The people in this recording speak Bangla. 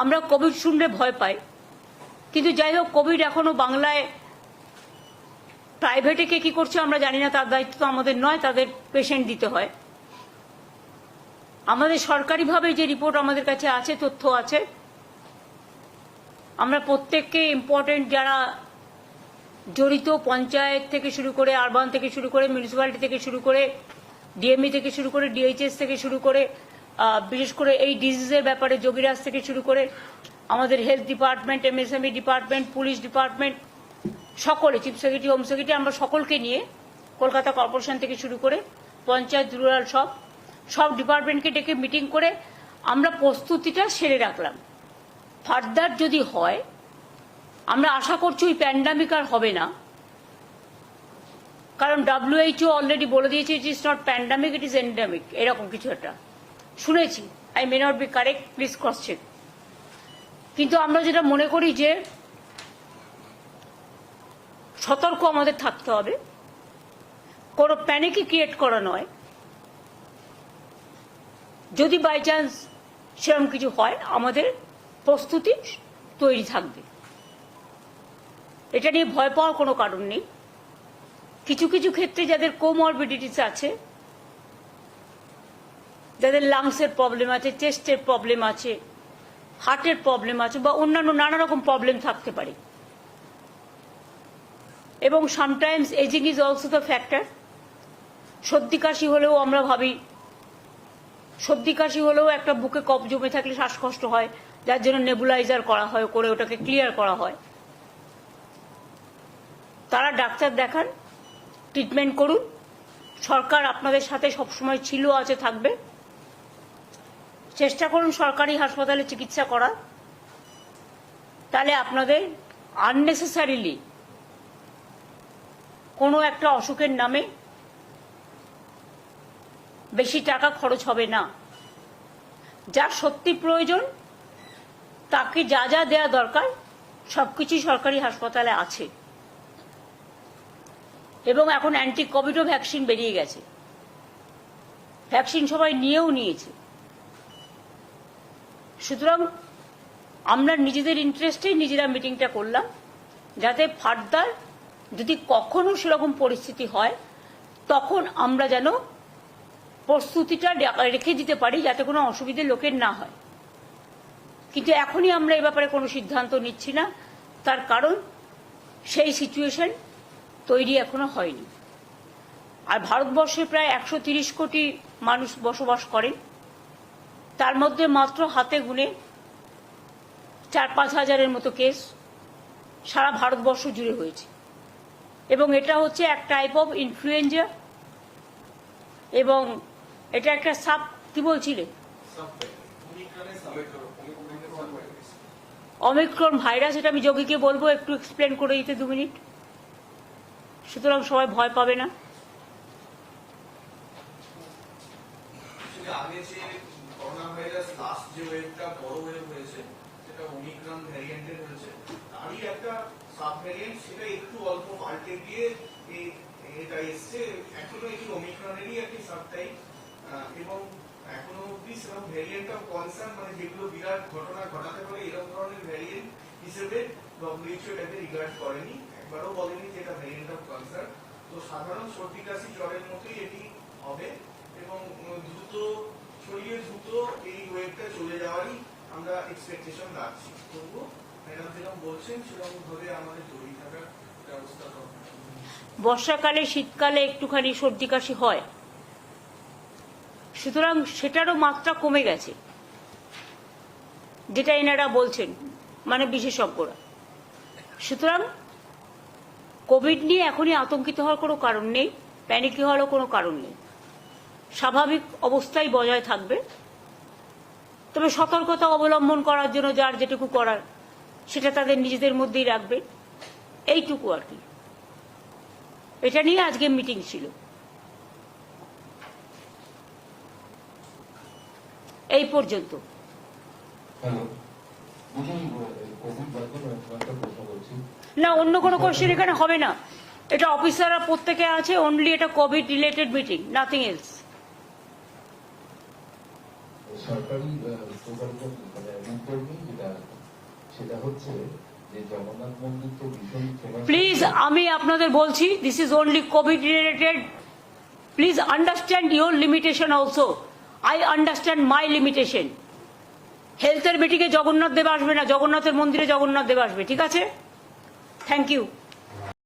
আমরা কোভিড শুনলে ভয় পাই, কিন্তু যাই হোক কোভিড এখনো বাংলায় প্রাইভেটে কে কি করছে আমরা জানি না, তার দায়িত্ব তো আমাদের নয়, তাদের পেশেন্ট দিতে হয়। আমাদের সরকারিভাবে যে রিপোর্ট আমাদের কাছে আছে, তথ্য আছে, আমরা প্রত্যেককে ইম্পর্টেন্ট যারা জড়িত, পঞ্চায়েত থেকে শুরু করে, আরবান থেকে শুরু করে, মিউনিসিপ্যালিটি থেকে শুরু করে, ডিএমই থেকে শুরু করে, ডিএইচএস থেকে শুরু করে, বিশেষ করে এই ডিজিজের ব্যাপারে যোগীরাজ থেকে শুরু করে আমাদের health department, MSME department, police department, সকলে, চিফ সেক্রেটারি, হোম সেক্রেটারি, আমরা সকলকে নিয়ে কলকাতা কর্পোরেশন থেকে শুরু করে পঞ্চায়েত, রুরাল, সব ডিপার্টমেন্টকে ডেকে মিটিং করে আমরা প্রস্তুতিটা সেরে রাখলাম। ফার্দার যদি হয়, আমরা আশা করছি ওই প্যান্ডামিক আর হবে না, কারণ WHO অলরেডি বলে দিয়েছে it is not pandemic, it is endemic, এরকম কিছু একটা শুনেছি। I may not be correct, please cross check. কিন্তু আমরা যেটা মনে করি যে সতর্ক আমাদের থাকতে হবে, কোনো প্যানিকই ক্রিয়েট করা নয়। যদি বাই চান্স সেরকম কিছু হয়, আমাদের প্রস্তুতি তৈরি থাকবে, এটা নিয়ে ভয় পাওয়ার কোনো কারণ নেই। কিছু কিছু ক্ষেত্রে যাদের কোমরবিডিটিস আছে, যাদের লাংসের প্রবলেম আছে, চেস্টের প্রবলেম আছে, হার্টের প্রবলেম আছে, বা অন্যান্য নানা রকম প্রবলেম থাকতে পারে, এবং sometimes ageing is also the factor. সর্দি কাশি হলেও আমরা ভাবি, সর্দি কাশি হলেও একটা বুকে কফ জমে থাকলে শ্বাসকষ্ট হয়, যার জন্য নেবুলাইজার করা হয়, করে ওটাকে ক্লিয়ার করা হয়। তারা ডাক্তার দেখান, ট্রিটমেন্ট করুন। সরকার আপনাদের সাথে সবসময় ছিল, আছে, থাকবে। চেষ্টা করুন সরকারি হাসপাতালে চিকিৎসা করার, তাহলে আপনাদের আননেসেসারিলি কোনো একটা অসুখের নামে বেশি টাকা খরচ হবে না। যার সত্যি প্রয়োজন তাকে যা যা দেওয়া দরকার সবকিছুই সরকারি হাসপাতালে আছে, এবং এখন অ্যান্টি কোভিডও ভ্যাকসিন বেরিয়ে গেছে, ভ্যাকসিন সবাই নিয়েছে। সুতরাং আমরা নিজেদের ইন্টারেস্টেই নিজেরা মিটিংটা করলাম, যাতে ফার্দার যদি কখনো সেরকম পরিস্থিতি হয় তখন আমরা যেন প্রস্তুতিটা রেখে দিতে পারি, যাতে কোনো অসুবিধে লোকের না হয়। কিন্তু এখনই আমরা এ ব্যাপারে কোনো সিদ্ধান্ত নিচ্ছি না, তার কারণ সেই সিচুয়েশন তৈরি এখনো হয়নি। আর ভারতবর্ষে প্রায় 130 কোটি মানুষ বসবাস করেন, তার মধ্যে মাত্র হাতে গুনে 4-5 হাজারের মতো কেস সারা ভারতবর্ষ জুড়ে হয়েছে, এবং এটা হচ্ছে এক টাইপ অফ ইনফ্লুয়েঞ্জা, এবং এটা একটা কি বলছিলে, অমিক্রন ভাইরাস। এটা আমি যোগীকে বলবো একটু এক্সপ্লেন করে দিতে 2 মিনিট, সুতরাং সবাই ভয় পাবে না। আগে যে করোনা ভাইরাস লাস্ট যে ওয়েভটা বড় ওয়েভ হয়েছে, সেটা ওমিক্রন ভ্যারিয়েন্টের হয়েছে, তারই একটা সাব ভ্যারিয়েন্ট, সেটা একটু অল্প পাল্টে গিয়ে এটা এসছে। এখনো এই ওমিক্রনেরই একটি সাবটাইপ, এবং এখনো অব্দি সেরকম ভ্যারিয়েন্ট অফ কনসার্ন, মানে যেগুলো বিরাট ঘটনা ঘটাতে পারে এরকম ধরনের ভ্যারিয়েন্ট হিসেবে WHO এটাকে রিগার্ড করেনি, একবারও বলেনি যে এটা ভ্যারিয়েন্ট অফ কনসার্ন। তো সাধারণ সর্দি কাশি জ্বরের মতোই এটি হবে, এবং ছড়িয়ে দ্রুত এই ওয়েভটা চলে যাওয়ারই আমরা এক্সপেকটেশন রাখছি। তবুও ম্যাডাম যেরকম বলছেন সেরকম ভাবে আমাদের তৈরি থাকার ব্যবস্থা করতে হবে। বর্ষাকালে, শীতকালে একটুখানি সর্দি কাশি হয়, সুতরাং সেটারও মাত্রা কমে গেছে, যেটা এনারা বলছেন, মানে বিশেষজ্ঞরা। সুতরাং কোভিড নিয়ে এখনই আতঙ্কিত হওয়ার কোনো কারণ নেই, প্যানিক হওয়ারও কোনো কারণ নেই। স্বাভাবিক অবস্থায় বজায় থাকবে, তবে সতর্কতা অবলম্বন করার জন্য যার যেটুকু করার সেটা তাদের নিজেদের মধ্যেই রাখবে, এইটুকু আর কি। এটা নিয়ে আজকে মিটিং ছিল। এই পর্যন্ত। না, অন্য কোনো কোশ্চেন এখানে হবে না। এটা অফিসাররা প্রত্যেকে আছে, অনলি এটা Covid related meeting, nothing else. সরকারি প্রকল্প মানে সেটা হচ্ছে যে জগন্নাথ মন্দির তো ভীষণ famous। প্লিজ আমি আপনাদের বলছি, this is only Covid related. Please understand your limitation also. I understand my limitation. হেলথের মিটিংয়ে জগন্নাথ দেব আসবে না, জগন্নাথের মন্দিরে জগন্নাথ দেব আসবে, ঠিক আছে? Thank you.